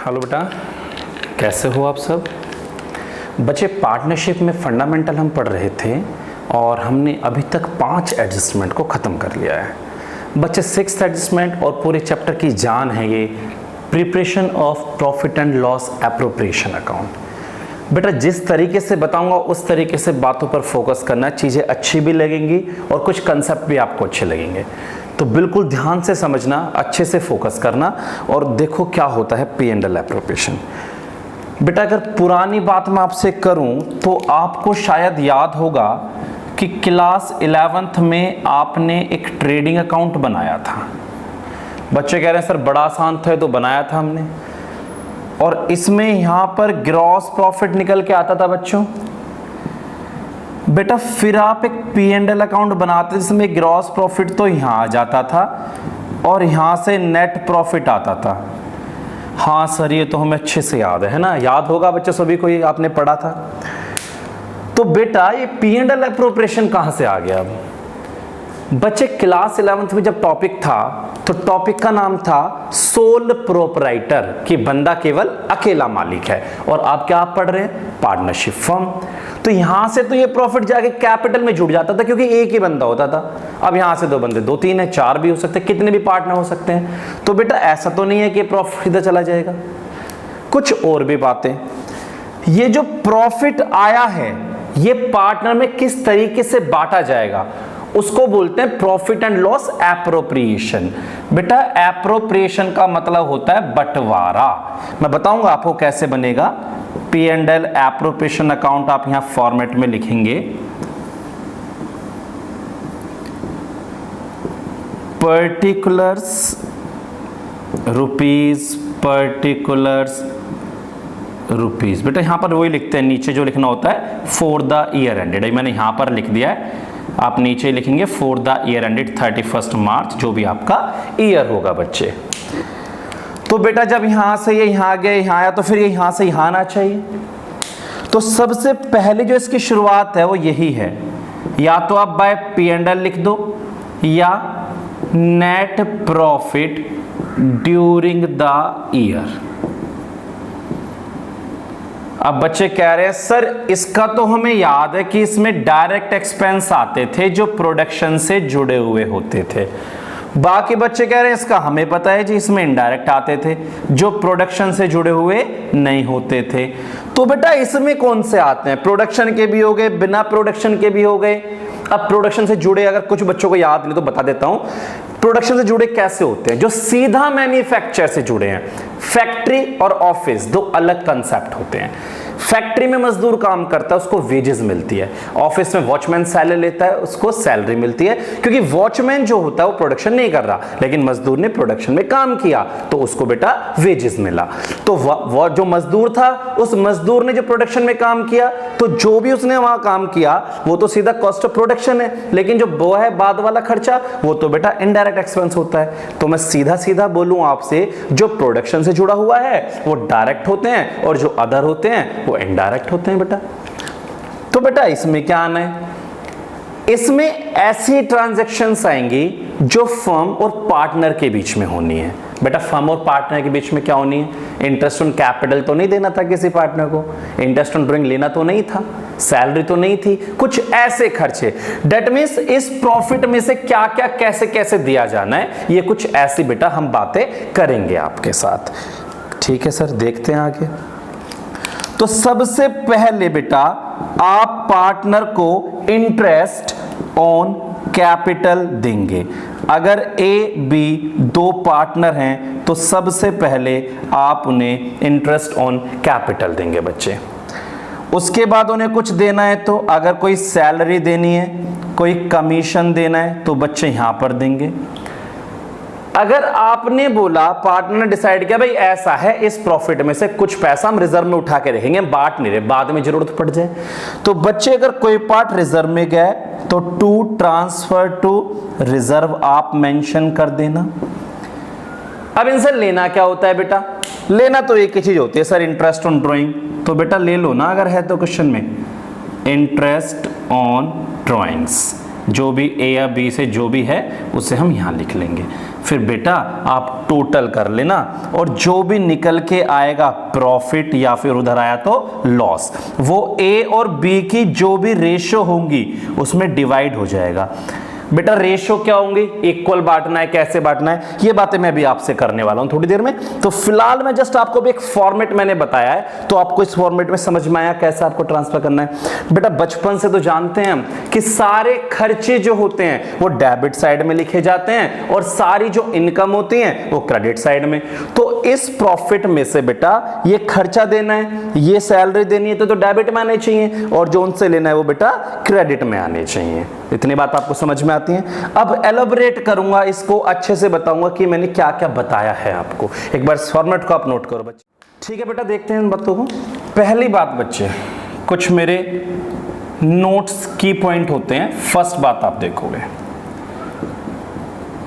Hello बेटा, कैसे हो आप सब बच्चे। पार्टनरशिप में फंडामेंटल हम पढ़ रहे थे और हमने अभी तक 5 एडजस्टमेंट को ख़त्म कर लिया है बच्चे। 6th एडजस्टमेंट और पूरे चैप्टर की जान है ये preparation of profit and loss appropriation account. बेटा जिस तरीके से बताऊंगा उस तरीके से बातों पर फोकस करना, चीज़ें अच्छी भी लगेंगी और कुछ कंसेप्ट भी आपको अच्छे लगेंगे। तो बिल्कुल ध्यान से समझना, अच्छे से फोकस करना और देखो क्या होता है पी एंड एल एप्रोप्रिएशन। बेटा अगर पुरानी बात मैं आपसे करूं तो आपको शायद याद होगा कि क्लास 11th में आपने एक ट्रेडिंग अकाउंट बनाया था। बच्चे कह रहे हैं सर बड़ा आसान था तो बनाया था हमने, और इसमें यहां पर ग्रॉस प्रॉफिट निकल के आता था बच्चों। बेटा फिर आप एक पी एंड एल अकाउंट बनाते जिसमें ग्रॉस प्रॉफिट तो यहां आ जाता था और यहां से नेट प्रॉफिट आता था। हाँ सर ये तो हमें अच्छे से याद है ना, याद होगा बच्चे सभी को, ये आपने पढ़ा था। तो बेटा ये पी एंड एल एप्रोप्रिएशन कहां से आ गया? अब बच्चे क्लास 11th में जब टॉपिक था तो टॉपिक का नाम था सोल प्रोपराइटर, कि बंदा केवल अकेला मालिक है। और आप क्या पढ़ रहे हैं? Partnership firm. तो यहां से तो ये प्रॉफिट जाके कैपिटल में जुड़ जाता था क्योंकि एक ही बंदा होता था। अब यहां से 2 बंदे, 2 3 है, 4 भी हो सकते हैं, कितने भी पार्टनर हो सकते हैं। तो बेटा ऐसा तो नहीं है कि प्रॉफिट सीधा चला जाएगा, कुछ और भी बातें। ये जो प्रॉफिट आया है ये पार्टनर में किस तरीके से बांटा जाएगा उसको बोलते हैं प्रॉफिट एंड लॉस एप्रोप्रिएशन। बेटा एप्रोप्रिएशन का मतलब होता है बंटवारा। मैं बताऊंगा आपको कैसे बनेगा। P and L appropriation account आप यहां फॉर्मेट में लिखेंगे पर्टिकुलर्स रुपीज, पर्टिकुलर्स रुपीज। बेटा यहां पर वही लिखते हैं, नीचे जो लिखना होता है फॉर द ईयर एंडेड, मैंने यहां पर लिख दिया है। आप नीचे लिखेंगे फॉर द ईयर एंडेड 31 मार्च, जो भी आपका ईयर होगा बच्चे। तो बेटा जब यहां से ये यहां गए, यहां आया, तो फिर ये यहां से यहां आना चाहिए। तो सबसे पहले जो इसकी शुरुआत है वो यही है, या तो आप बाय पी एंड एल लिख दो या net profit during the year. अब बच्चे कह रहे हैं सर इसका तो हमें याद है कि इसमें डायरेक्ट एक्सपेंस आते थे जो प्रोडक्शन से जुड़े हुए होते थे। बाकी बच्चे कह रहे हैं इसका हमें पता है जी, इसमें इनडायरेक्ट आते थे जो प्रोडक्शन से जुड़े हुए नहीं होते थे। तो बेटा इसमें कौन से आते हैं? प्रोडक्शन के भी हो गए, बिना प्रोडक्शन के भी हो गए। अब प्रोडक्शन से जुड़े अगर कुछ बच्चों को याद नहीं तो बता देता हूं, प्रोडक्शन से जुड़े कैसे होते हैं? जो सीधा मैन्युफैक्चर से जुड़े हैं। फैक्ट्री और ऑफिस 2 अलग कंसेप्ट होते हैं। फैक्ट्री में मजदूर काम करता है उसको वेजेस मिलती है, ऑफिस में वॉचमैन सैलरी लेता है उसको सैलरी मिलती है, क्योंकि वॉचमैन जो होता है वो प्रोडक्शन नहीं कर रहा लेकिन मजदूर ने प्रोडक्शन में काम किया तो उसको बेटा वेजेस मिला। तो वो जो मजदूर था उस मजदूर ने जो प्रोडक्शन में काम किया तो जो भी उसने वहां काम किया वो तो सीधा कॉस्ट ऑफ प्रोडक्शन है, लेकिन जो वो है बाद वाला खर्चा वो तो बेटा इनडायरेक्ट एक्सपेंस होता है। तो मैं सीधा सीधा बोलूं आपसे, जो प्रोडक्शन से जुड़ा हुआ है वो डायरेक्ट होते हैं और जो अदर होते हैं वो इनडायरेक्ट होते हैं बेटा। तो बेटा इसमें क्या आना है? इसमें ऐसी ट्रांजैक्शंस आएंगी जो फर्म और पार्टनर के बीच में होनी है। बेटा फर्म और पार्टनर के बीच में क्या होनी है? इंटरेस्ट ऑन कैपिटल तो नहीं देना था किसी पार्टनर को, इंटरेस्ट ऑन ड्राइंग लेना तो नहीं था, सैलरी तो नहीं थी, कुछ ऐसे खर्चे। दैट मींस इस प्रॉफिट में से क्या क्या कैसे कैसे दिया जाना है, ये कुछ ऐसी बेटा हम बातें करेंगे आपके साथ। ठीक है सर, देखते हैं आगे। तो सबसे पहले बेटा आप पार्टनर को इंटरेस्ट ऑन कैपिटल देंगे। अगर ए बी 2 पार्टनर हैं तो सबसे पहले आप उन्हें इंटरेस्ट ऑन कैपिटल देंगे बच्चे। उसके बाद उन्हें कुछ देना है तो अगर कोई सैलरी देनी है, कोई कमीशन देना है तो बच्चे यहां पर देंगे। अगर आपने बोला, पार्टनर ने डिसाइड किया भाई ऐसा है इस प्रॉफिट में से कुछ पैसा हम रिजर्व में उठा के रखेंगे, बांट नहीं रहे, बाद में जरूरत पड़ जाए, तो बच्चे अगर कोई पार्ट रिजर्व में गया तो टू ट्रांसफर टू रिजर्व आप मेंशन कर देना। अब इनसे लेना क्या होता है बेटा? लेना तो एक ही चीज होती है सर, इंटरेस्ट ऑन ड्राइंग। तो बेटा ले लो ना अगर है तो क्वेश्चन में, इंटरेस्ट ऑन ड्राइंग्स। जो भी ए या बी से जो भी है उसे हम यहाँ लिख लेंगे। फिर बेटा आप टोटल कर लेना और जो भी निकल के आएगा प्रॉफिट या फिर उधर आया तो लॉस, वो ए और बी की जो भी रेशो होंगी उसमें डिवाइड हो जाएगा। बेटा रेशो क्या होंगी, इक्वल बांटना है, कैसे बांटना है, ये बातें मैं भी आपसे करने वाला हूं थोड़ी देर में। तो फिलहाल मैं जस्ट आपको भी एक फॉर्मेट मैंने बताया है, तो आपको इस फॉर्मेट में समझ में आया कैसे आपको ट्रांसफर करना है। बेटा बचपन से तो जानते हैं हम कि सारे खर्चे जो होते हैं वो डेबिट साइड में लिखे जाते हैं और सारी जो इनकम होती है वो क्रेडिट साइड में। तो इस प्रॉफिट में से बेटा ये खर्चा देना है, ये सैलरी देनी है तो डेबिट में आने चाहिए, और जो उनसे लेना है वो बेटा क्रेडिट में आने चाहिए। इतनी बात आपको समझ में आती है। अब एलैबोरेट करूंगा, इसको अच्छे से बताऊंगा कि मैंने क्या क्या बताया है आपको। एक बार इस फॉर्मेट को आप नोट करो बच्चे। ठीक है बेटा, देखते हैं इन बातों को। पहली बात बच्चे, कुछ मेरे नोट्स की पॉइंट होते हैं। फर्स्ट बात आप देखोगे,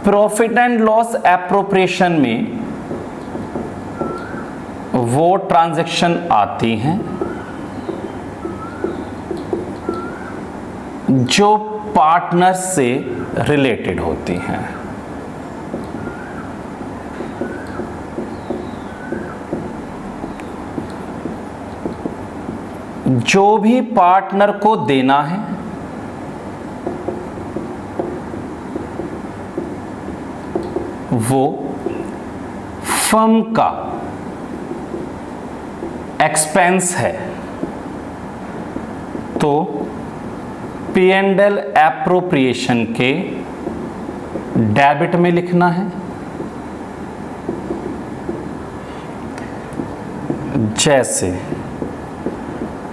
प्रॉफिट एंड लॉस एप्रोप्रिएशन में वो ट्रांजैक्शन आती हैं जो पार्टनर्स से रिलेटेड होती हैं। जो भी पार्टनर को देना है वो फर्म का एक्सपेंस है, तो P&L एप्रोप्रिएशन के डेबिट में लिखना है। जैसे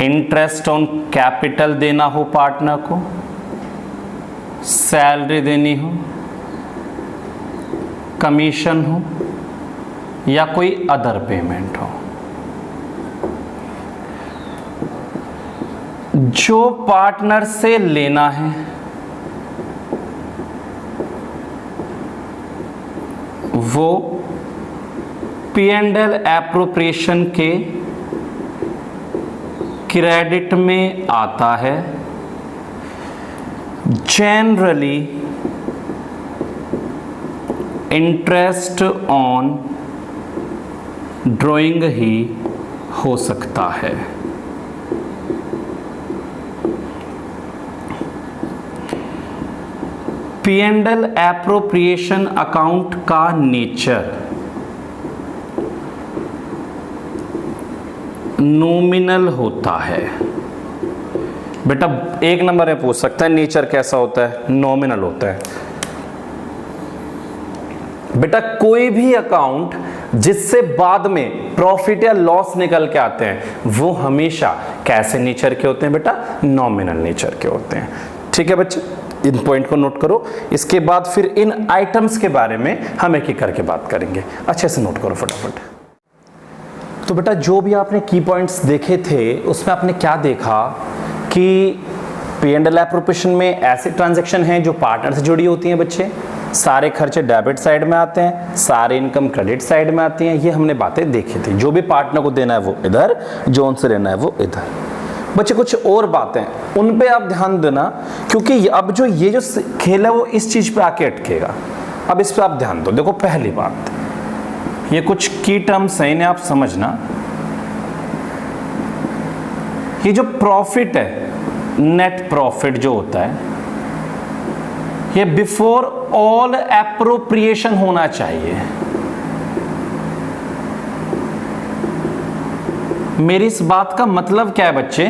इंटरेस्ट ऑन कैपिटल देना हो पार्टनर को, सैलरी देनी हो, कमीशन हो या कोई अदर पेमेंट हो, जो पार्टनर से लेना है वो P&L एप्रोप्रिएशन के क्रेडिट में आता है। जनरली इंटरेस्ट ऑन ड्राइंग ही हो सकता है। P&L एप्रोप्रिएशन अकाउंट का नेचर नॉमिनल होता है। बेटा एक नंबर में पूछ सकता है नेचर कैसा होता है, नॉमिनल होता है। बेटा कोई भी अकाउंट जिससे बाद में प्रॉफिट या लॉस निकल के आते हैं वो हमेशा कैसे नेचर के होते हैं बेटा, नॉमिनल नेचर के होते हैं। ठीक है बच्चे, इन पॉइंट को नोट करो। इसके बाद फिर इन आइटम्स के बारे में हम एक एक करके बात करेंगे, अच्छे से नोट करो फटाफट। तो बेटा जो भी आपने की पॉइंट्स देखे थे उसमें आपने क्या देखा कि P&L एप्रोप्रिएशन में ऐसे ट्रांजैक्शन हैं जो पार्टनर से जुड़ी होती हैं बच्चे, सारे खर्चे डेबिट साइड में आते हैं, सारे इनकम क्रेडिट साइड में आती हैं। ये हमने बातें देखी थी। जो भी पार्टनर को देना है वो इधर, जो उनसे लेना है वो इधर। बच्चे कुछ और बातें उन पे आप ध्यान देना, क्योंकि अब जो ये जो खेल है वो इस चीज पे आके अटकेगा। अब इस पे आप ध्यान दो। देखो पहली बात, ये कुछ की टर्म्स हैं, इन्हें आप समझना। ये जो प्रॉफिट है, नेट प्रॉफिट जो होता है, ये बिफोर ऑल एप्रोप्रिएशन होना चाहिए। मेरी इस बात का मतलब क्या है बच्चे,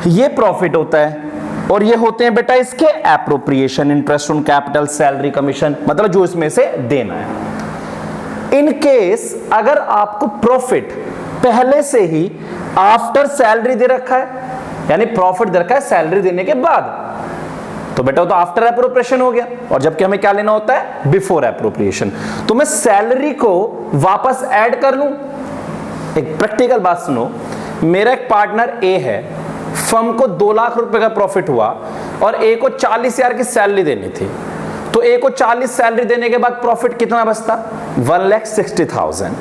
ये प्रॉफिट होता है और ये होते हैं बेटा इसके appropriation, interest on capital, salary, commission, मतलब जो इसमें से देना है। इन केस अगर आपको प्रॉफिट पहले से ही आफ्टर सैलरी दे रखा है, यानी प्रॉफिट दे रखा है सैलरी देने के बाद, तो बेटा वो तो आफ्टर एप्रोप्रिएशन हो गया। और जबकि हमें क्या लेना होता है, बिफोर एप्रोप्रिएशन। तो मैं सैलरी को वापस ऐड कर लूं। एक प्रैक्टिकल बात सुनो, मेरा एक पार्टनर ए है, फर्म को 2 लाख रुपए का प्रॉफिट हुआ और ए को 40,000 की सैलरी देनी थी। तो ए को 40 सैलरी देने के बाद प्रॉफिट कितना बचता, 1,60,000।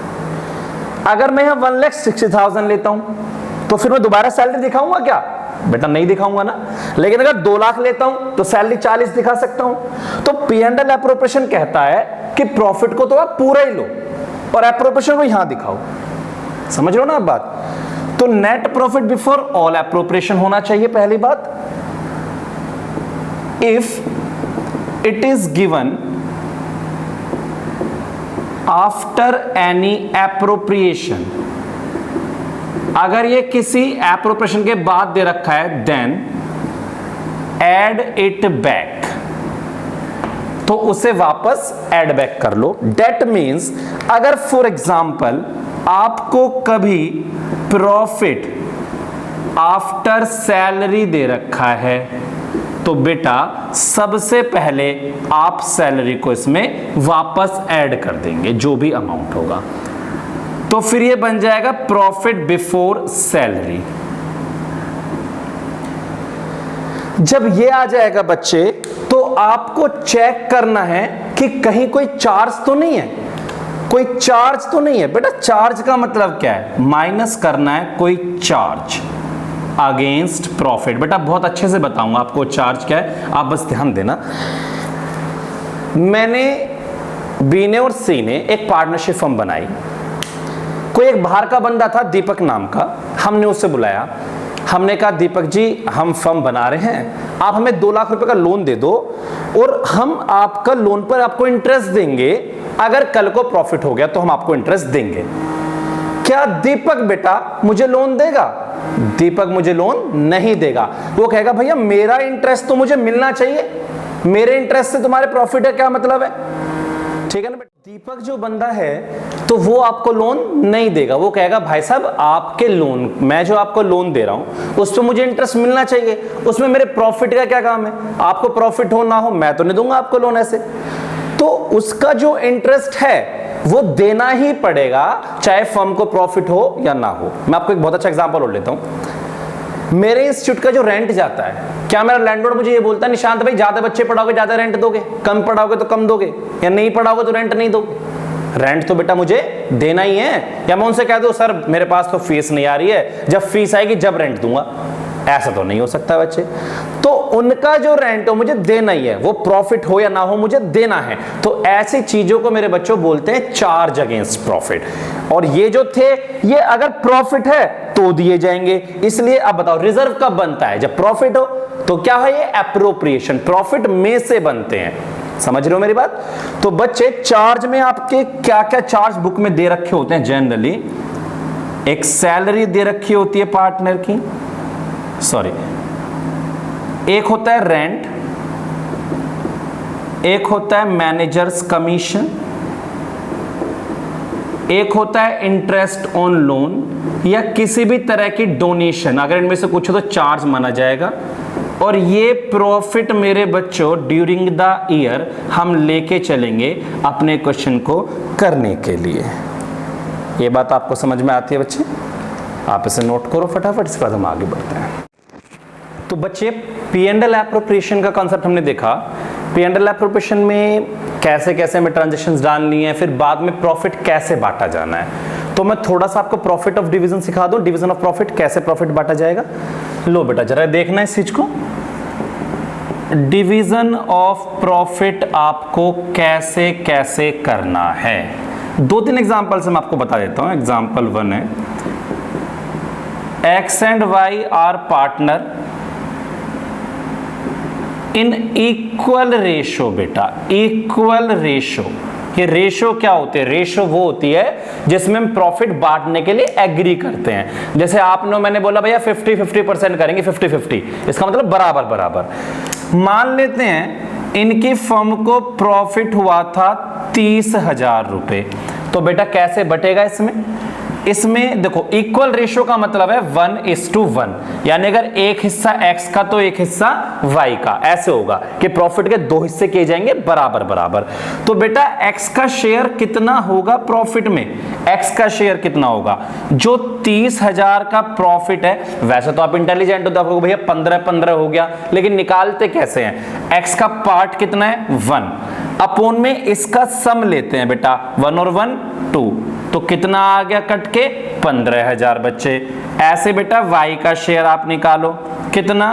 अगर मैं यहां 1,60,000 लेता हूं तो फिर मैं दोबारा सैलरी दिखाऊंगा क्या, बेटा नहीं दिखाऊंगा ना। लेकिन अगर 2 लाख लेता हूं तो सैलरी 40 दिखा सकता हूं। तो P&L एप्रोप्रिएशन कहता है कि प्रॉफिट को तो आप पूरा ही लो और एप्रोप्रिएशन को यहां दिखाओ। समझ लो ना आप बात। तो net profit before all appropriation होना चाहिए पहली बात। If it is given after any appropriation, अगर ये किसी एप्रोप्रिएशन के बाद दे रखा है, देन एड इट बैक, तो उसे वापस एड बैक कर लो। डेट मींस अगर फॉर एग्जांपल आपको कभी प्रॉफिट आफ्टर सैलरी दे रखा है तो बेटा सबसे पहले आप सैलरी को इसमें वापस ऐड कर देंगे जो भी अमाउंट होगा, तो फिर ये बन जाएगा प्रॉफिट बिफोर सैलरी। जब ये आ जाएगा बच्चे तो आपको चेक करना है कि कहीं कोई चार्ज तो नहीं है, कोई चार्ज तो नहीं है। बेटा चार्ज का मतलब क्या है? माइनस करना है कोई चार्ज अगेंस्ट प्रॉफिट। बेटा बहुत अच्छे से बताऊंगा आपको चार्ज क्या है, आप बस ध्यान देना। मैंने बी ने और सी ने एक पार्टनरशिप फर्म बनाई। कोई एक बाहर का बंदा था दीपक नाम का, हमने उससे बुलाया। हमने कहा दीपक जी हम फर्म बना रहे हैं, आप हमें 2 लाख रुपए का लोन दे दो और हम आपका लोन पर आपको इंटरेस्ट देंगे, अगर कल को प्रॉफिट हो गया तो हम आपको इंटरेस्ट देंगे। क्या दीपक बेटा मुझे लोन देगा? दीपक मुझे लोन नहीं देगा। वो कहेगा भैया मेरा इंटरेस्ट तो मुझे मिलना चाहिए, मेरे इंटरेस्ट से तुम्हारे प्रॉफिट है क्या मतलब है? ठीक है ना। दीपक जो बंदा है तो वो आपको लोन नहीं देगा। वो कहेगा भाई साहब आपके लोन, मैं जो आपको लोन दे रहा हूं उस पर मुझे इंटरेस्ट मिलना चाहिए, उसमें मेरे प्रॉफिट का क्या काम है? आपको प्रॉफिट हो ना हो मैं तो नहीं दूंगा आपको लोन ऐसे। तो उसका जो इंटरेस्ट है वो देना ही पड़ेगा चाहे फर्म को प्रॉफिट हो या ना हो। मैं आपको एक बहुत अच्छा एग्जांपल और लेता हूं। मेरे इंस्टीट्यूट का जो रेंट जाता है, क्या मेरा लैंडलॉर्ड मुझे ये बोलता है निशांत भाई ज्यादा बच्चे पढ़ाओगे ज्यादा रेंट दोगे, कम पढ़ाओगे तो कम दोगे, या नहीं पढ़ाओगे तो रेंट नहीं दोगे? रेंट तो बेटा मुझे देना ही है। या मैं उनसे कह दूं सर मेरे पास तो फीस नहीं आ रही है, जब फीस आएगी जब रेंट दूंगा? ऐसा तो नहीं हो सकता बच्चे। तो उनका जो रेंट हो मुझे देना ही है, वो प्रॉफिट हो या ना हो मुझे देना है। तो ऐसी चीजों को मेरे बच्चों बोलते हैं चार्ज अगेंस्ट प्रॉफिट। और ये जो थे ये अगर प्रॉफिट है तो दिए जाएंगे। इसलिए अब बताओ रिजर्व कब बनता है? जब प्रॉफिट हो। तो क्या है ये? एप्रोप्रिएशन, प्रॉफिट में से बनते हैं। समझ रहे हो मेरी बात? तो बच्चे चार्ज में आपके क्या क्या चार्ज बुक में दे रखे होते हैं जनरली? एक सैलरी दे रखी होती है पार्टनर की, सॉरी, एक होता है रेंट, एक होता है मैनेजर्स कमीशन, एक होता है इंटरेस्ट ऑन लोन या किसी भी तरह की डोनेशन। अगर इनमें से कुछ हो तो चार्ज माना जाएगा। और ये प्रॉफिट मेरे बच्चों ड्यूरिंग द ईयर हम लेके चलेंगे अपने क्वेश्चन को करने के लिए। ये बात आपको समझ में आती है बच्चे? आप इसे नोट करो फटाफट, इसके बाद हम आगे बढ़ते हैं। तो बच्चे P&L एप्रोप्रिएशन का कॉन्सेप्ट हमने देखा। P&L एप्रोप्रिएशन में कैसे कैसे हमें ट्रांजैक्शंस डालनी है, फिर बाद में प्रॉफिट कैसे बांटा जाना है। तो मैं थोड़ा सा आपको प्रॉफिट ऑफ डिवीजन सिखा दूं, डिवीजन ऑफ प्रॉफिट, कैसे प्रॉफिट बांटा जाएगा। लो बेटा जरा देखना है इस चीज को। डिवीजन ऑफ प्रॉफिट आपको कैसे कैसे करना है, 2-3 एग्जांपल से मैं आपको बता देता हूं। एग्जांपल 1 है X and Y are partner in equal ratio. बेटा इक्वल रेशो, ये रेशो क्या होते हैं? रेशो वो होती है जिसमें हम प्रॉफिट बांटने के लिए एग्री करते हैं। जैसे आपने मैंने बोला भैया 50-50% करेंगे, 50-50, इसका मतलब बराबर बराबर। मान लेते हैं इनकी फर्म को प्रॉफिट हुआ था 30,000 रुपए, तो बेटा कैसे बटेगा इसमें देखो इक्वल रेशियो का मतलब है 1:1, यानी अगर एक हिस्सा x का तो एक हिस्सा y का, ऐसे होगा कि प्रॉफिट के 2 हिस्से किए जाएंगे बराबर बराबर। तो बेटा x का शेयर कितना होगा प्रॉफिट में? x का शेयर कितना होगा? जो 30,000 का प्रॉफिट है, वैसे तो आप इंटेलिजेंट हो तो आपको भैया 15-15 हो गया, लेकिन निकालते कैसे हैं? x का पार्ट कितना है? 1 अपॉन में इसका सम लेते हैं बेटा, 1 और 1 2, तो कितना आ गया कट के? 15,000 बच्चे। ऐसे बेटा y का शेयर आप निकालो, कितना?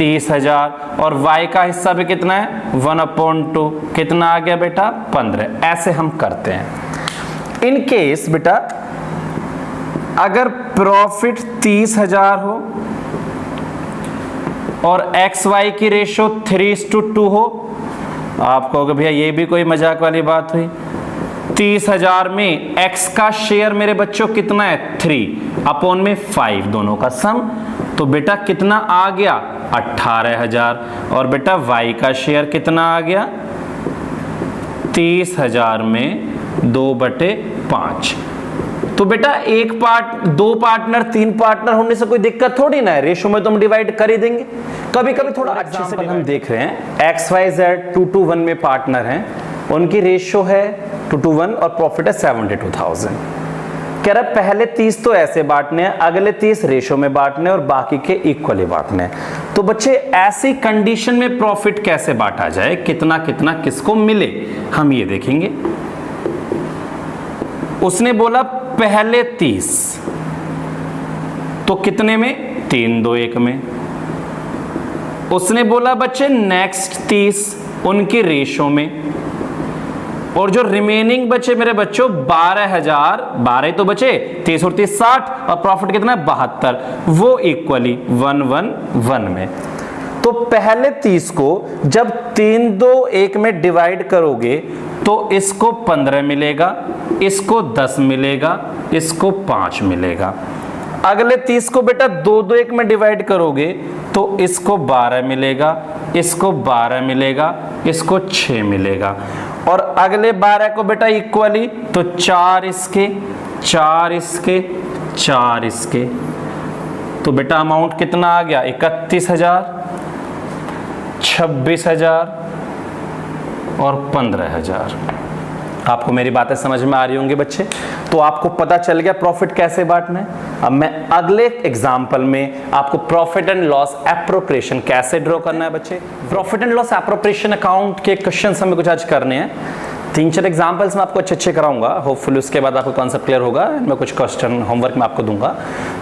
30,000 और y का हिस्सा भी कितना है 1/2, कितना आ गया बेटा 15। ऐसे हम करते हैं। इन केस बेटा अगर प्रॉफिट 30,000 हो और XY की रेशो 3:2 हो, आप कहोगे भैया ये भी कोई मजाक वाली बात हुई। 30,000 में x का शेयर मेरे बच्चों कितना है 3/5, दोनों का सम, तो बेटा कितना आ गया 18,000। और बेटा y का शेयर कितना आ गया 30,000 में 2/5। तो बेटा एक पार्ट, 2 पार्टनर, 3 पार्टनर होने से कोई दिक्कत थोड़ी ना है, रेशो में तो हम डिवाइड कर ही देंगे। कभी कभी थोड़ा अच्छे से हम देख रहे हैं XYZ 2:1 में पार्टनर हैं, उनकी रेशो है 2:1 और प्रॉफिट है 72,000। कह रहा पहले 30 तो ऐसे बांटने हैं, अगले 30 रेशो में बांटने और बाकी के इक्वली बांटने हैं। तो बच्चे ऐसी कंडीशन में प्रॉफिट कैसे बांटा जाए, कितना कितना किसको मिले, हम ये देखेंगे। उसने बोला पहले 30 तो कितने में 3/2 में। उसने बोला बच्चे नेक्स्ट 30 उनकी रेशो में, और जो रिमेनिंग बचे मेरे बच्चों 12,000, 12 तो बचे, 30 और 30 60, और प्रॉफिट कितना है 72, वो इक्वली 1/1 में। तो पहले 30 को जब 3/2 में डिवाइड करोगे तो इसको 15 मिलेगा, इसको 10 मिलेगा, इसको 5 मिलेगा। अगले 30 को बेटा 2/2 में डिवाइड करोगे तो इसको 12 मिलेगा, इसको 12 मिलेगा, इसको 6 मिलेगा। और अगले 12 को बेटा इक्वली तो 4 इसके, 4 इसके, 4 इसके। तो बेटा अमाउंट कितना आ गया 31,000, 26,000 और 15,000। आपको मेरी बातें समझ में आ रही होंगी बच्चे? तो आपको पता चल गया प्रॉफिट कैसे बांटना है। अब मैं अगले एग्जांपल में आपको प्रॉफिट एंड लॉस एप्रोप्रिएशन कैसे ड्रॉ करना है बच्चे। Profit and loss appropriation account के क्वेश्चंस हमें कुछ आज करने हैं। 3-4 एग्जांपल्स में आपको अच्छे कराऊंगा, होपफुली उसके बाद आपको कॉन्सेप्ट क्लियर होगा। मैं कुछ क्वेश्चन होमवर्क में आपको दूंगा,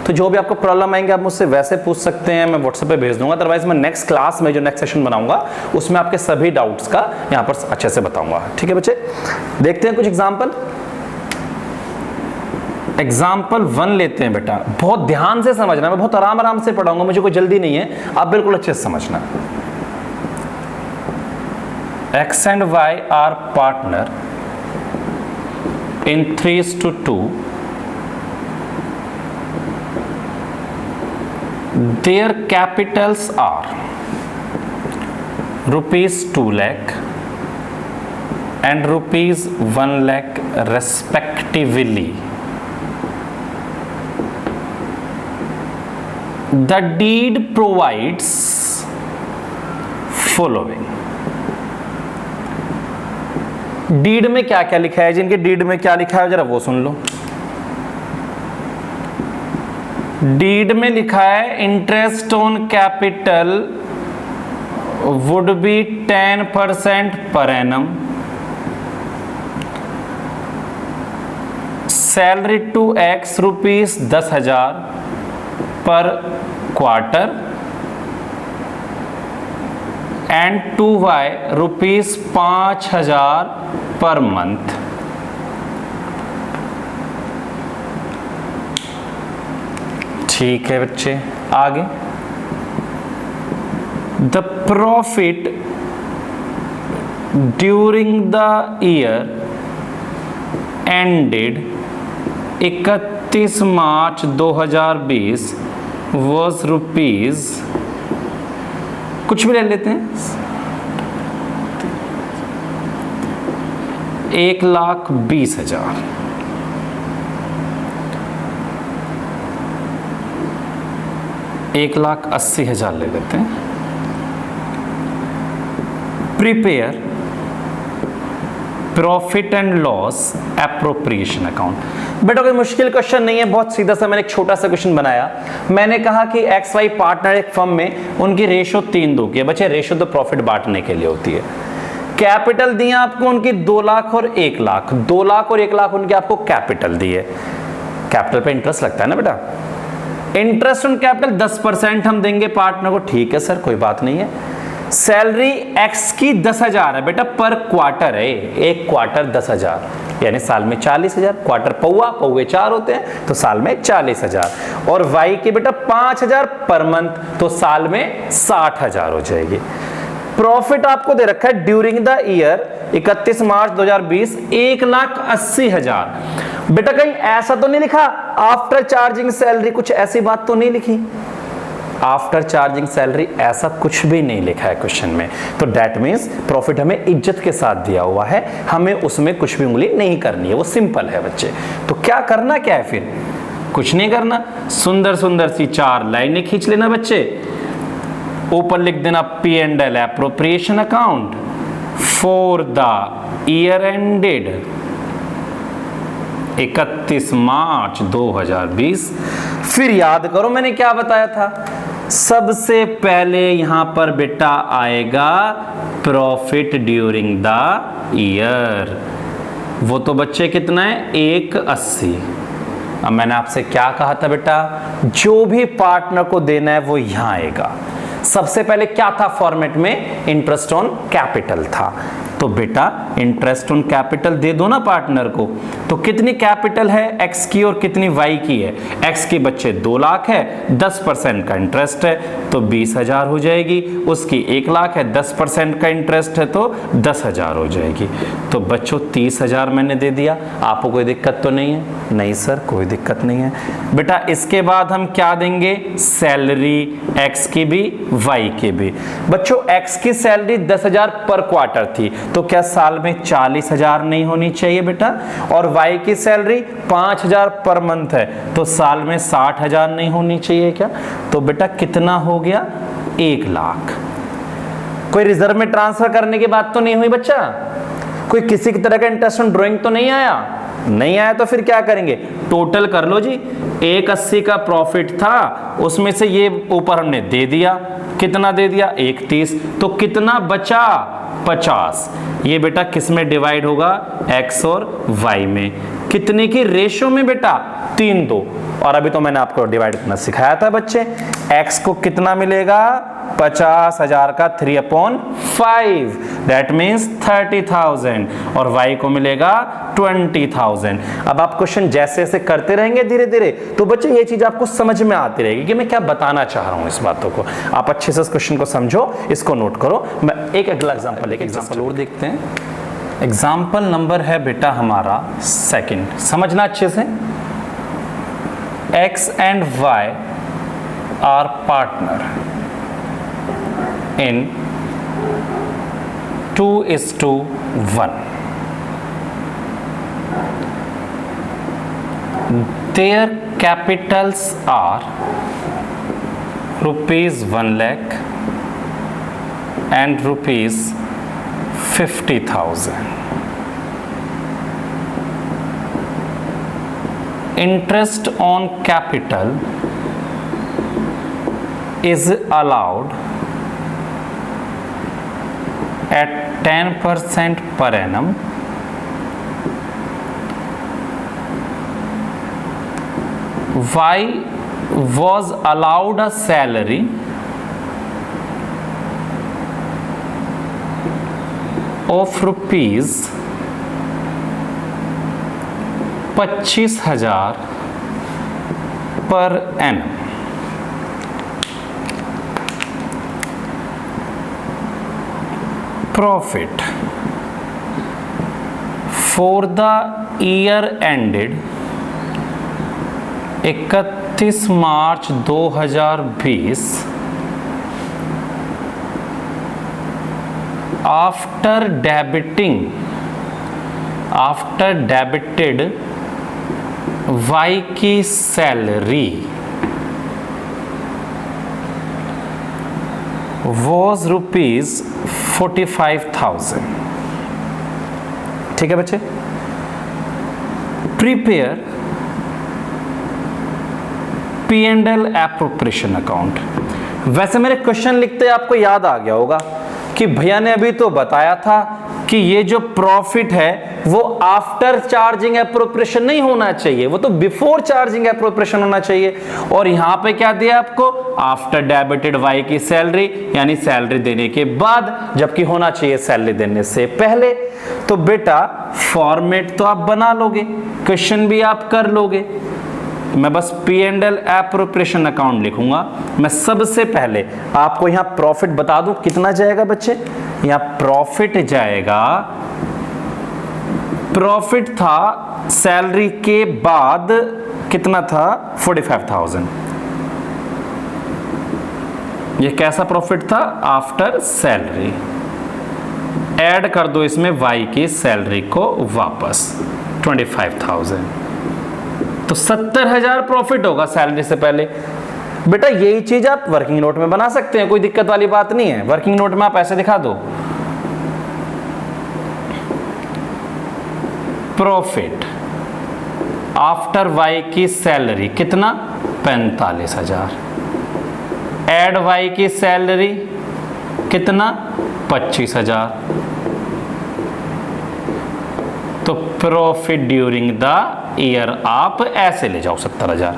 तो जो भी आपको प्रॉब्लम आएंगे आप मुझसे वैसे पूछ सकते हैं, मैं व्हाट्सएप पे भेज दूंगा। अदरवाइज मैं नेक्स्ट क्लास में जो नेक्स्ट सेशन बनाऊंगा उसमें आपके सभी डाउट्स का यहाँ पर अच्छे से बताऊंगा। ठीक है बच्चे, देखते हैं कुछ एग्जाम्पल। एग्जाम्पल 1 लेते हैं बेटा, बहुत ध्यान से समझना, मैं बहुत आराम से पढ़ाऊंगा, मुझे कोई जल्दी नहीं है, आप बिल्कुल अच्छे से समझना। X and Y are partner in 3:2. Their capitals are rupees 2 lakh and rupees 1 lakh respectively. The deed provides following. Deed में क्या क्या लिखा है, जिनके डीड में क्या लिखा है जरा वो सुन लो। डीड में लिखा है interest on capital would be 10% per annum, salary to X rupees 10,000 per quarter and to Y rupees 5,000 per month. ठीक है बच्चे, आगे। The profit during the year ended 31 March 2020 was rupees, कुछ भी ले लेते हैं, 1,20,000। $1,80,000 ले लेते हैं। Prepare profit and loss appropriation account. बेटा कोई मुश्किल क्वेश्चन नहीं है, बहुत सीधा सा मैंने एक छोटा सा क्वेश्चन बनाया। मैंने कहा कि XY पार्टनर एक फर्म में, उनकी रेशो 3:2 की है। बच्चे रेशो तो प्रॉफिट बांटने के लिए होती है। कैपिटल दिया आपको उनकी 2 लाख और 1 लाख, 2 लाख और 1 लाख उनके आपको कैपिटल दी है। कैपिटल पे इंटरेस्ट लगता है ना बेटा, इंटरेस्ट ऑन कैपिटल 10% हम देंगे पार्टनर को, ठीक है सर कोई बात नहीं है। सैलरी एक्स की 10,000 है बेटा, पर क्वार्टर है, एक क्वार्टर 10,000 यानी साल में 40,000, क्वार्टर पौवे 4 होते हैं तो साल में 40,000। और वाई की बेटा 5,000 पर मंथ तो साल में 60,000 हो जाएगी। प्रॉफिट आपको दे रखा है ड्यूरिंग द ईयर 31 मार्च 2020 1,80,000। बेटा कहीं ऐसा तो नहीं लिखा आफ्टर चार्जिंग सैलरी, कुछ ऐसी बात तो नहीं लिखी, आफ्टर चार्जिंग सैलरी ऐसा कुछ भी नहीं लिखा है क्वेश्चन में। तो दैट मीन्स प्रॉफिट हमें इज्जत के साथ दिया हुआ है, हमें उसमें कुछ भी उंगली नहीं करनी है, वो सिंपल है बच्चे। तो क्या करना क्या है फिर, कुछ नहीं करना, सुंदर सुंदर सी 4 लाइनें खींच लेना बच्चे। ऊपर लिख देना P&L appropriation account for the year ended 31 March 2020। फिर याद करो मैंने क्या बताया था, सबसे पहले यहां पर बेटा आएगा प्रॉफिट ड्यूरिंग द ईयर, वो तो बच्चे कितना है 1,80। अब मैंने आपसे क्या कहा था बेटा, जो भी पार्टनर को देना है वो यहां आएगा। सबसे पहले क्या था फॉर्मेट में, इंटरेस्ट ऑन कैपिटल था, तो बेटा इंटरेस्ट ऑन कैपिटल दे दो ना पार्टनर को। तो कितनी कैपिटल है एक्स की और कितनी वाई की है, एक्स की बच्चे 2 लाख है, 10% का इंटरेस्ट है तो 20,000 हो जाएगी, उसकी 1 लाख है, 10% का इंटरेस्ट है तो 10,000 हो जाएगी। तो बच्चों 30,000 मैंने दे दिया, आपको कोई दिक्कत तो नहीं है? नहीं सर कोई दिक्कत नहीं है बेटा। इसके बाद हम क्या देंगे, सैलरी एक्स की भी वाई की भी। बच्चों एक्स की सैलरी 10,000 पर क्वार्टर थी तो क्या साल में 40,000 नहीं होनी चाहिए बेटा, और वाई की सैलरी 5,000 पर मंथ है तो साल में 60,000 नहीं होनी चाहिए क्या? तो बेटा कितना हो गया 1 लाख। कोई रिजर्व में ट्रांसफर करने की बात तो नहीं हुई बच्चा, कोई किसी की तरह का इंटरेस्ट ऑन ड्राइंग तो नहीं आया, नहीं आया तो फिर क्या करेंगे, टोटल कर लो जी। 1,80 का प्रॉफिट था, उसमें से ये ऊपर हमने दे दिया, कितना दे दिया 1,30, तो कितना बचा 50। ये बेटा किस में डिवाइड होगा, एक्स और वाई में, कितने की रेशो में बेटा 3:2। और अभी तो मैंने आपको डिवाइड करना सिखाया था बच्चे, एक्स को कितना मिलेगा 50,000 का 3/5 दैट मीन्स 30,000, और वाई को मिलेगा 20,000। अब आप क्वेश्चन जैसे जैसे करते रहेंगे धीरे धीरे तो बच्चे ये चीज आपको समझ में आती रहेगी कि मैं क्या बताना चाह रहा हूं इस बातों को। आप अच्छे से इस क्वेश्चन को समझो, इसको नोट करो। मैं एक अगला एग्जाम्पल और देखते हैं। एग्जाम्पल नंबर है बेटा हमारा 2, समझना अच्छे से। X and Y are partner in 2:1. Their capitals are rupees 1 lakh and rupees 50,000. Interest on capital is allowed at 10% per annum Y was allowed a salary of rupees 25,000 पर annum. Profit for the year ended 31 March 2020 after debited Y की salary was rupees 45,000। ठीक है बच्चे, prepare P&L appropriation account. वैसे मेरे question लिखते आपको याद आ गया होगा कि भैया ने अभी तो बताया था कि ये जो प्रॉफिट है वो आफ्टर चार्जिंग एप्रोप्रिएशन नहीं होना चाहिए, वो तो बिफोर चार्जिंग एप्रोप्रिएशन होना चाहिए। और यहां पे क्या दिया आपको, आफ्टर डेबिटेड वाई की सैलरी, यानी सैलरी देने के बाद, जबकि होना चाहिए सैलरी देने से पहले। तो बेटा फॉर्मेट तो आप बना लोगे, क्वेश्चन भी आप कर लोगे। मैं बस P&L एप्रोप्रिएशन अकाउंट लिखूंगा। मैं सबसे पहले आपको यहां प्रॉफिट बता दूं कितना जाएगा बच्चे। यहां प्रॉफिट जाएगा, प्रॉफिट था सैलरी के बाद कितना था, 45,000। ये कैसा प्रॉफिट था, आफ्टर सैलरी। ऐड कर दो इसमें वाई की सैलरी को वापस 25,000, तो 70,000 प्रॉफिट होगा सैलरी से पहले। बेटा यही चीज आप वर्किंग नोट में बना सकते हैं, कोई दिक्कत वाली बात नहीं है। वर्किंग नोट में आप ऐसे दिखा दो, प्रॉफिट आफ्टर वाई की सैलरी कितना, 45,000। एड वाई की सैलरी कितना, 25,000। तो प्रॉफिट ड्यूरिंग द ईयर आप ऐसे ले जाओ 70,000।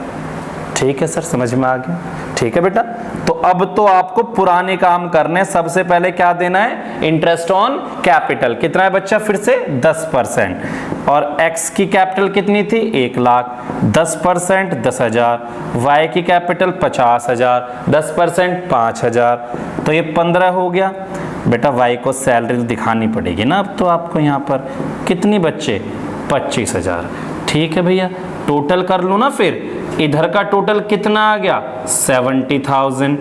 ठीक है सर, समझ में आ गया। ठीक है बेटा, तो अब तो आपको पुराने काम करने। सबसे पहले क्या देना है, इंटरेस्ट ऑन कैपिटल कितना है बच्चा, फिर से 10%। और x की कैपिटल कितनी थी, 1 लाख, 10% 10,000। y की कैपिटल 50,000, 10% 5,000, तो ये 15 हो गया। बेटा y को सैलरी दिखानी पड़ेगी ना अब तो आपको, यहाँ पर कितनी बच्चे, 25,000। ठीक है भैया, टोटल कर लो ना। फिर इधर का टोटल कितना आ गया, 70,000।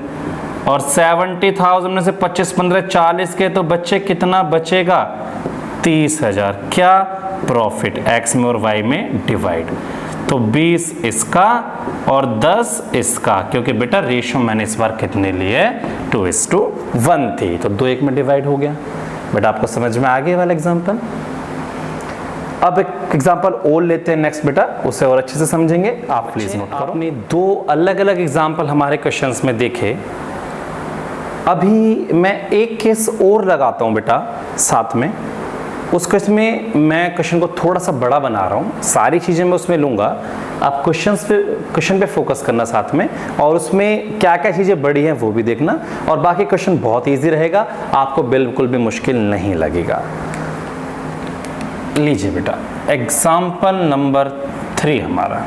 और 70,000 में से 25 15 40 के, तो बच्चे कितना बचेगा, 30,000। क्या, प्रॉफिट एक्स में और वाई में डिवाइड। तो 20 इसका और 10 इसका, क्योंकि बेटा रेशो मैंने इस बार कितने लिए, 2:1 थी, तो 2:1 में डिवाइड हो गया। बेटा आपको समझ में आ गया वाला एग्जाम्पल। अब एक एग्जाम्पल और लेते हैं नेक्स्ट बेटा, उसे और अच्छे से समझेंगे। आप प्लीज नोट करो। आपने 2 अलग अलग एग्जाम्पल हमारे क्वेश्चंस में देखे। अभी मैं एक केस और लगाता हूं बेटा साथ में। उस केस में मैं क्वेश्चन को थोड़ा सा बड़ा बना रहा हूं, सारी चीजें मैं उसमें लूंगा। आप क्वेश्चन पे फोकस करना साथ में, और उसमें क्या क्या चीजें बड़ी हैं वो भी देखना। और बाकी क्वेश्चन बहुत ईजी रहेगा, आपको बिल्कुल भी मुश्किल नहीं लगेगा। लीजिए बेटा एग्जाम्पल नंबर 3 हमारा,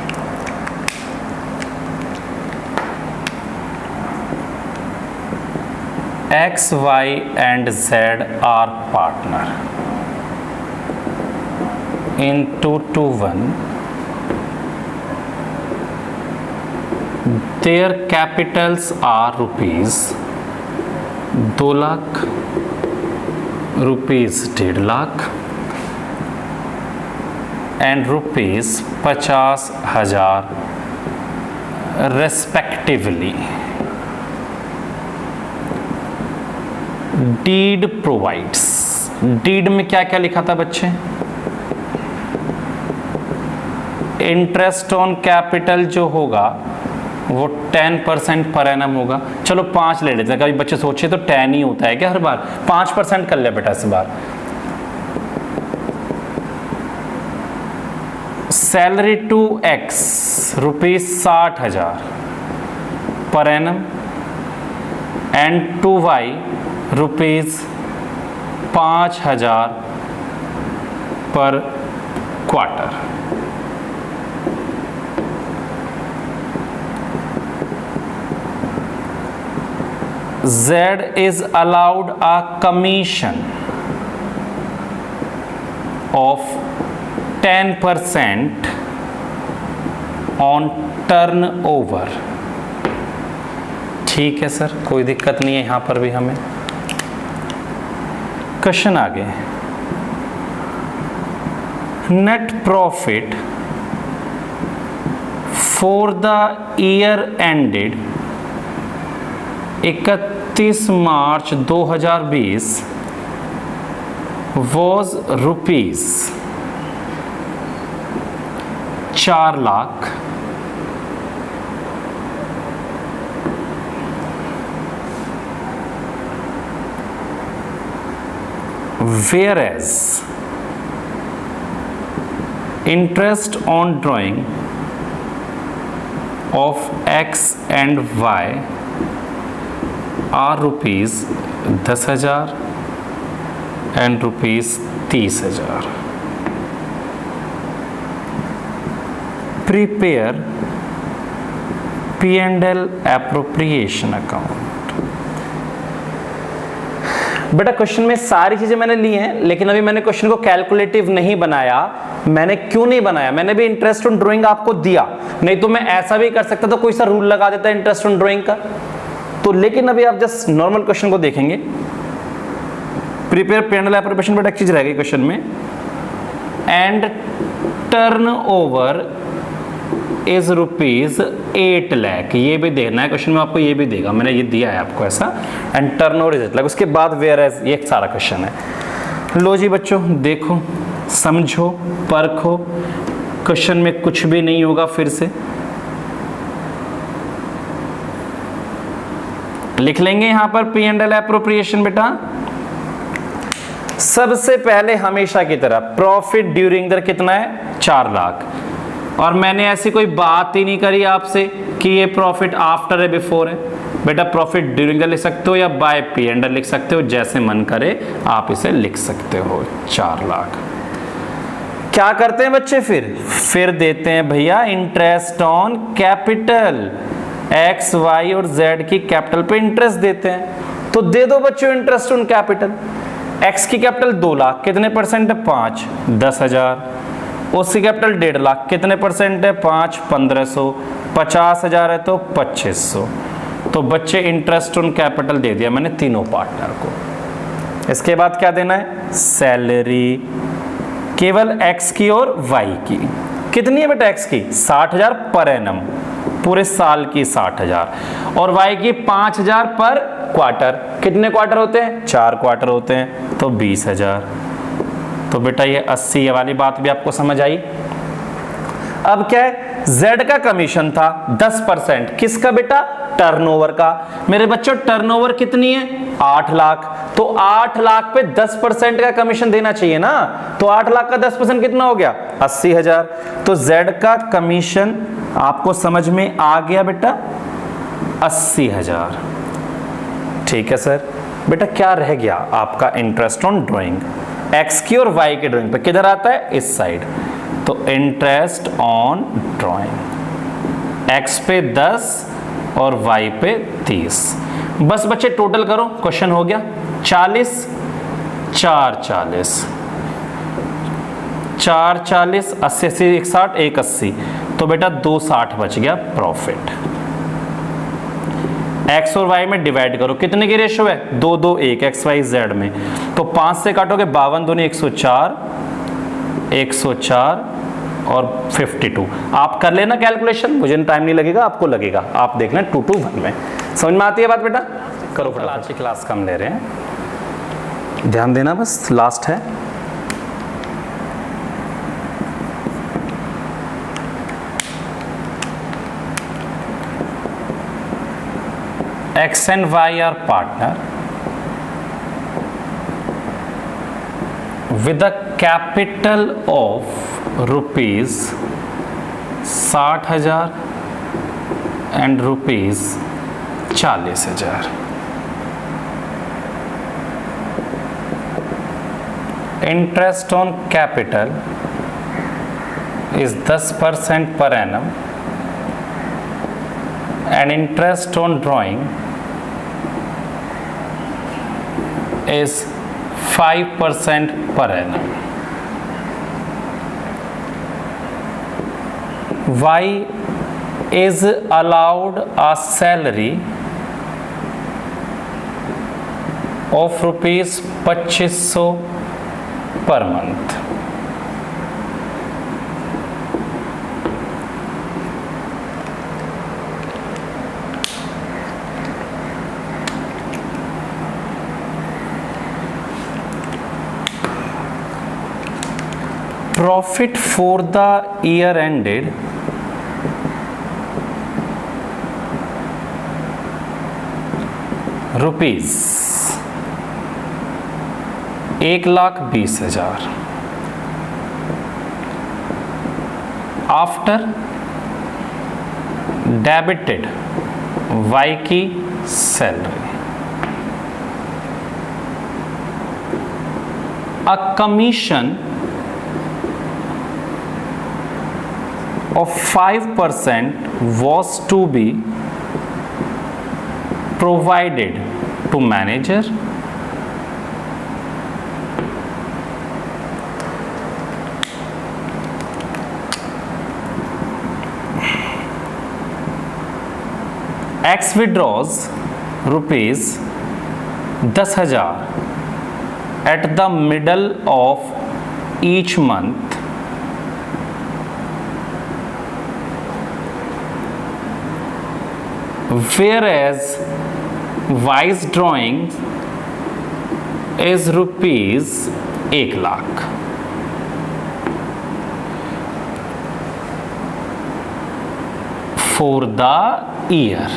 X, Y and Z are partner in 2:1. Their capitals are rupees 2 lakh, rupees 1.5 lakh and rupees 50,000 respectively. Deed provides. Deed में क्या क्या लिखा था बच्चे, इंटरेस्ट ऑन कैपिटल जो होगा वो 10% पर एनम होगा। चलो 5 ले लेते हैं, कभी बच्चे सोचे तो 10 ही होता है क्या हर बार, 5% कर ले बेटा इस बार। Salary to X rupees 60,000 per annum and to Y rupees 5,000 per quarter. Z is allowed a commission of 10% on turnover। ठीक है सर, कोई दिक्कत नहीं है यहां पर भी हमें। क्वेश्चन आगे, net profit for the year ended 31 March 2020 was rupees 4 lakh whereas interest on drawing of x and y are rupees 10,000 and rupees 30,000. Prepare P&L appropriation account. बेटा क्वेश्चन में सारी चीजें मैंने ली हैं, लेकिन अभी मैंने क्वेश्चन को कैलकुलेटिव नहीं बनाया। मैंने क्यों नहीं बनाया? मैंने भी इंटरेस्ट ऑन ड्राइंग आपको दिया, नहीं तो मैं ऐसा भी कर सकता था, कोई सा रूल लगा देता इंटरेस्ट ऑन ड्राइंग का। तो लेकिन अभी आप जस्ट नॉर्मल क्वेश्चन को देखेंगे। प्रिपेयर P&L एप्रोप्रिएशन, बेटा एक चीज रहेगी क्वेश्चन में, and turnover is rupees 8 lakh. ये भी देखना है क्वेश्चन में, आपको ये भी देगा, मैंने ये दिया है आपको ऐसा, एंड टर्नओवर इज 8 लाख। उसके बाद वेयर एज, ये एक सारा क्वेश्चन है। लो जी बच्चों, देखो, समझो, परखो, क्वेश्चन में कुछ भी नहीं होगा। फिर से लिख लेंगे यहां पर P&L एप्रोप्रिएशन। बेटा सबसे पहले हमेशा की तरह प्रॉफिट ड्यूरिंग द कितना है? 4 लाख। और मैंने ऐसी कोई बात ही नहीं करी आपसे कि ये प्रॉफिट आफ्टर है बिफोर है। बेटा प्रॉफिट ड्यूरिंग द लिख सकते हो या बाय P&L लिख सकते हो, जैसे मन करे आप इसे लिख सकते हो। 4 लाख। क्या करते हैं बच्चे? फिर देते हैं भैया interest on capital. X, Y और जेड की कैपिटल पे इंटरेस्ट देते हैं, तो दे दो बच्चों इंटरेस्ट ऑन कैपिटल। एक्स की कैपिटल 2 लाख, कितने परसेंट है? 5, 10,000। उसकी कैपिटल 1.5 लाख, कितने परसेंट है? 5, 1500। 50,000 है तो 2500। तो बच्चे इंटरेस्ट ऑन कैपिटल दे दिया मैंने तीनों पार्टनर को। इसके बाद क्या देना है? सैलरी, केवल एक्स की और वाई की। कितनी है बेटा? एक्स की 60,000 पर एनम, पूरे साल की 60,000, और वाई की 5,000 पर क्वार्टर। कितने क्वार्टर होते हैं? 4 क्वार्टर होते हैं, तो 20,000। तो बेटा ये 80 वाली बात भी आपको समझ आई। अब क्या है? Z का कमीशन था 10%। किसका बेटा? टर्नओवर का। मेरे बच्चों टर्नओवर कितनी है? 8 लाख। तो 8 लाख पे 10% का कमीशन देना चाहिए ना, तो 8 लाख का 10% कितना हो गया? 80,000। तो Z का कमीशन आपको समझ में आ गया बेटा, 80,000। ठीक है सर। बेटा क्या रह गया आपका? Interest on drawing. एक्स की और वाई की ड्राइंग पे किधर आता है? इस साइड। तो इंटरेस्ट ऑन ड्राइंग, एक्स पे 10 और वाई पे 30। बस बच्चे टोटल करो, क्वेश्चन हो गया। 40, 4 40, 4 40, 80 80, 160, 1 80। तो बेटा 260 बच गया प्रॉफिट। एक्स और वाई में डिवाइड करो, कितने की रेशो है? 2 2 1, एक्स वाई जेड में। तो 5 से काटोगे 52 दूनी 104, 104 और 52। आप कर लेना कैलकुलेशन, मुझे टाइम नहीं लगेगा, आपको लगेगा। आप देख लें 2 2 1 में। समझ में आती है बात बेटा? करो फटाफट। आज की क्लास कम ले रहे हैं, ध्यान देना, बस लास्ट है। X and Y are partner with a capital of rupees 60,000 and rupees 40,000. Interest on capital is 10% per annum and interest on drawing is 5% per annum. Y is allowed a salary of rupees 2500 per month. Profit for the year ended rupees 1,20,000 after debited Y की salary, a commission of 5% was to be provided to manager X withdraws rupees 10,000 at the middle of each month whereas Y's drawing is rupees 1,00,000 for the year.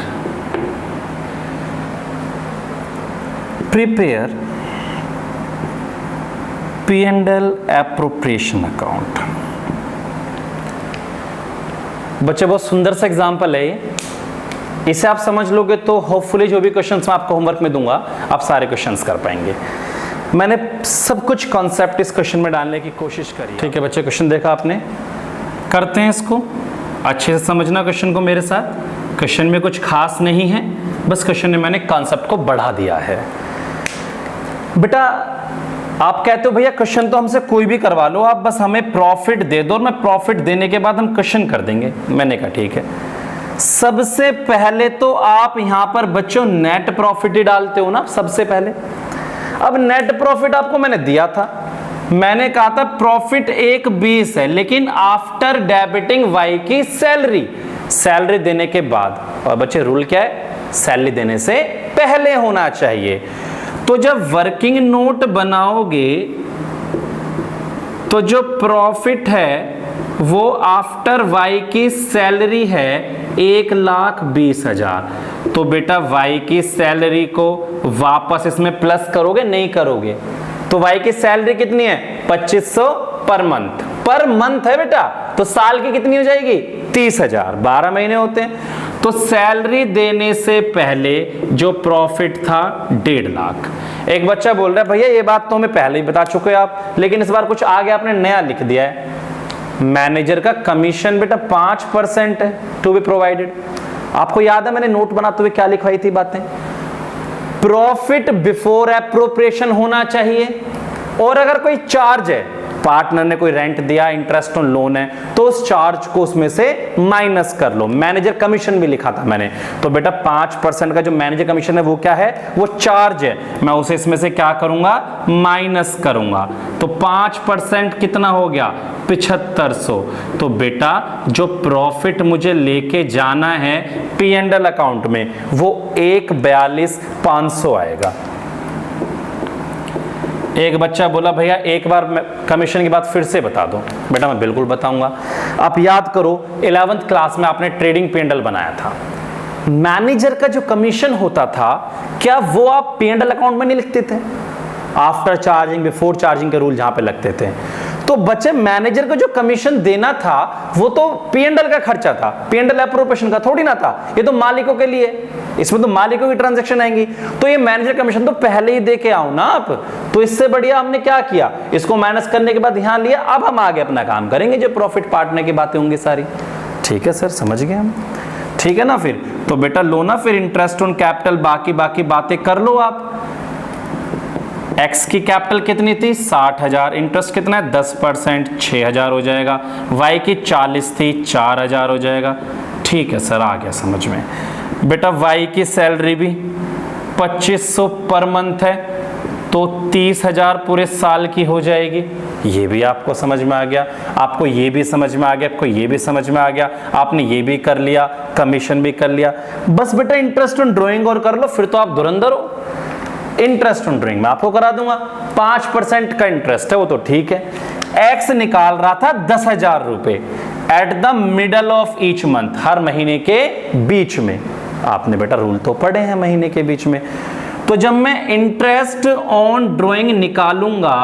Prepare P&L appropriation account। बच्चे बहुत सुंदर सा example है ये, इसे आप समझ लोगे तो होपफुली जो भी क्वेश्चंस मैं आपको होमवर्क में दूंगा आप सारे क्वेश्चंस कर पाएंगे। मैंने सब कुछ कॉन्सेप्ट इस क्वेश्चन में डालने की कोशिश करी। ठीक है बच्चे, क्वेश्चन देखा आपने, करते हैं इसको, अच्छे से समझना क्वेश्चन को मेरे साथ। क्वेश्चन में कुछ खास नहीं है, बस क्वेश्चन में मैंने कॉन्सेप्ट को बढ़ा दिया है। बेटा आप कहते हो भैया क्वेश्चन तो हमसे कोई भी करवा लो, आप बस हमें प्रॉफिट दे दो और मैं प्रॉफिट देने के बाद हम क्वेश्चन कर देंगे। मैंने कहा ठीक है। सबसे पहले तो आप यहां पर बच्चों नेट प्रॉफिट ही डालते हो ना सबसे पहले। अब नेट प्रॉफिट आपको मैंने दिया था, मैंने कहा था प्रॉफिट 1,20 है, लेकिन आफ्टर डेबिटिंग वाई की सैलरी, सैलरी देने के बाद। और बच्चे रूल क्या है, सैलरी देने से पहले होना चाहिए। तो जब वर्किंग नोट बनाओगे तो जो प्रॉफिट है वो आफ्टर वाई की सैलरी है 1,20,000। तो बेटा वाई की सैलरी को वापस इसमें प्लस करोगे, नहीं करोगे? तो वाई की सैलरी कितनी है, 2,500 पर मंथ। पर मंथ है बेटा, तो साल की कितनी हो जाएगी, 30,000। 12 महीने होते हैं। तो सैलरी देने से पहले जो प्रॉफिट था 1.5 लाख। एक बच्चा बोल रहा है भैया ये बात तो हमें पहले ही बता चुके आप, लेकिन इस बार कुछ आगे आपने नया लिख दिया है। मैनेजर का कमीशन बेटा 5% है टू बी प्रोवाइडेड। आपको याद है मैंने नोट बनाते हुए क्या लिखवाई थी बातें? प्रॉफिट बिफोर एप्रोप्रिएशन होना चाहिए, और अगर कोई चार्ज है, पार्टनर ने कोई रेंट दिया, इंटरेस्ट ऑन लोन है, तो उस चार्ज को उसमें से माइनस कर लो। मैनेजर कमीशन भी लिखा था मैंने, तो बेटा 5% का जो मैनेजर कमीशन है वो क्या है, वो चार्ज है, मैं उसे इसमें से क्या करूंगा, माइनस करूंगा। तो 5% कितना हो गया, 7500। तो बेटा जो प्रॉफिट मुझे लेके जाना है P&L अकाउंट में वो 1,42,500 आएगा। एक बच्चा बोला भैया एक बार कमीशन की बात फिर से बता दो। बेटा मैं बिल्कुल बताऊंगा। आप याद करो 11th क्लास में आपने ट्रेडिंग P&L बनाया था। मैनेजर का जो कमीशन होता था क्या वो आप P&L अकाउंट में नहीं लिखते थे? आफ्टर चार्जिंग बिफोर चार्जिंग के रूल जहां पे लगते थे। तो बच्चे मैनेजर को जो कमीशन देना था वो तो P&L का खर्चा था, P&L एप्रोप्रिएशन का थोड़ी ना था। ये तो मालिकों के लिए, इसमें तो मालिकों की ट्रांजैक्शन आएंगी। तो ये मैनेजर कमीशन तो पहले ही दे के आओ ना आप। तो इससे बढ़िया हमने क्या किया, इसको माइनस करने के बाद यहां लिया। अब हम आगे अपना काम करेंगे, जो प्रॉफिट पार्टनर की बातें होंगी सारी। ठीक है सर, समझ गए हम? ठीक है ना। फिर तो बेटा लो ना, फिर इंटरेस्ट ऑन कैपिटल बाकी बातें कर लो आप। एक्स की कैपिटल कितनी थी, 60,000। इंटरेस्ट कितना है, 10%, 6,000 हो जाएगा। वाई की 40 थी, 4,000 हो जाएगा। ठीक है सर, आ गया समझ में। बेटा वाई की सैलरी भी 2,500 पर मंथ है, तो 30,000 पूरे साल की हो जाएगी। ये भी आपको समझ में आ गया, आपको ये भी समझ में आ गया, आपको ये भी समझ में आ गया। आपने ये भी कर लिया, कमीशन भी कर लिया। बस बेटा इंटरेस्ट ऑन ड्रॉइंग और कर लो, फिर तो आप धुरंधर हो। इंटरेस्ट ऑन ड्रॉइंग मैं आपको करा दूंगा, 5% का इंटरेस्ट है, वो तो ठीक है। एक्स निकाल रहा था 10,000 रुपए at the middle of each month, हर महीने के बीच में। आपने बेटा रूल तो पढ़े हैं महीने के बीच में। तो जब मैं इंटरेस्ट ऑन ड्राइंग निकालूंगा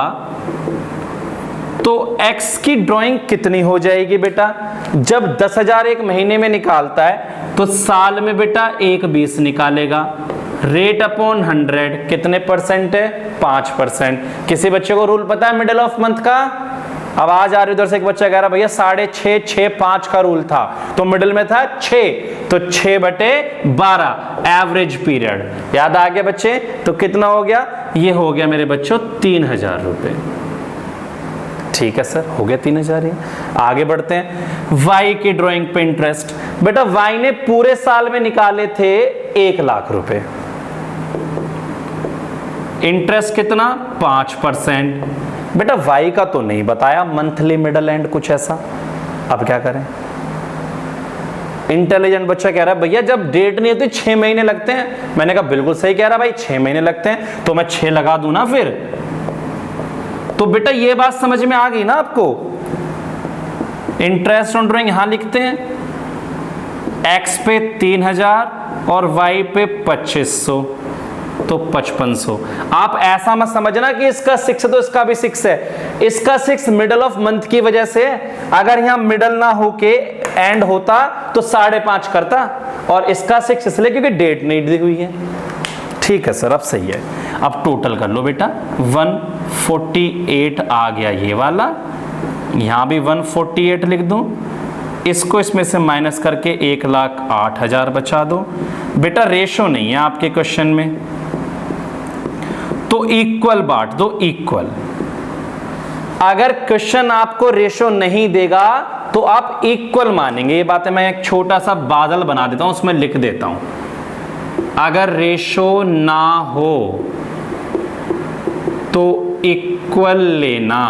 तो x की ड्राइंग कितनी हो जाएगी बेटा? जब 10,000 एक महीने में निकालता है तो साल में बेटा 1/20 निकालेगा। रेट अपॉन 100 कितने परसेंट है? 5%। किसी बच्चे को रूल पता है मिडिल ऑफ मंथ का? आवाज आ रही उधर से, एक बच्चा कह रहा भैया 6.5 6.5 का रूल था, तो मिडिल में था 6, तो 6/12 एवरेज पीरियड। याद आ गया बच्चे? तो कितना हो गया? ये हो गया मेरे बच्चों 3,000 रुपए। ठीक है सर, हो गया 3,000। आगे बढ़ते हैं। वाई की ड्राइंग पे इंटरेस्ट। बेटा वाई ने पूरे साल में निकाले थे 1 लाख रुपए। इंटरेस्ट कितना? 5%। बेटा वाई का तो नहीं बताया, मंथली मिडल एंड कुछ ऐसा। अब क्या करें? इंटेलिजेंट बच्चा कह रहा है भैया जब डेट नहीं होती 6 महीने लगते हैं। मैंने कहा बिल्कुल सही कह रहा भाई, 6 महीने लगते हैं, तो मैं 6 लगा दूं ना फिर। तो बेटा ये बात समझ में आ गई ना आपको? इंटरेस्ट ऑन ड्राइंग यहां लिखते हैं, एक्स पे 3,000 और वाई पे 2,500, तो 5,500। आप ऐसा मत समझना कि इसका 6 है तो इसका भी 6 है। इसका 6 मिडल ऑफ मंथ की वजह से, अगर यहां मिडल ना होके एंड होता तो 5.5 करता, और इसका 6 इसलिए क्योंकि डेट नहीं दी हुई है। ठीक है सर, अब सही है। अब टोटल कर लो बेटा, 148 आ गया ये वाला, यहां भी 148 लिख दूं, इसको इसमें से माइनस करके 1,08,000 बचा दो। बेटा रेशो नहीं है आपके क्वेश्चन में, तो इक्वल बांट दो, इक्वल। अगर क्वेश्चन आपको रेशो नहीं देगा तो आप इक्वल मानेंगे। ये बात है, मैं एक छोटा सा बादल बना देता हूं, उसमें लिख देता हूं, अगर रेशो ना हो तो इक्वल लेना।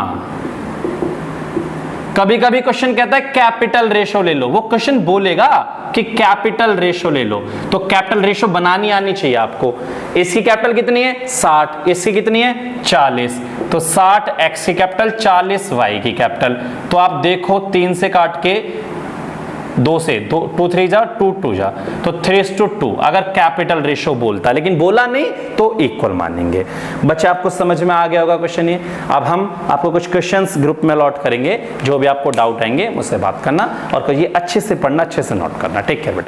कभी कभी क्वेश्चन कहता है कैपिटल रेशो ले लो, वो क्वेश्चन बोलेगा कि कैपिटल रेशो ले लो, तो कैपिटल रेशो बनानी आनी चाहिए आपको। इसकी कैपिटल कितनी है? 60, इसकी कितनी है? 40, तो 60 एक्स की कैपिटल, 40 वाई की कैपिटल। तो आप देखो 3 से काट के 2 से 2 3 जा 2 2 जा, तो 3:2 अगर कैपिटल रेशो बोलता, लेकिन बोला नहीं तो इक्वल मानेंगे। बच्चे आपको समझ में आ गया होगा क्वेश्चन ये। अब हम आपको कुछ क्वेश्चंस ग्रुप में अलॉट करेंगे, जो भी आपको डाउट आएंगे मुझसे बात करना, और ये अच्छे से पढ़ना, अच्छे से नोट करना। टेक केयर बेटा।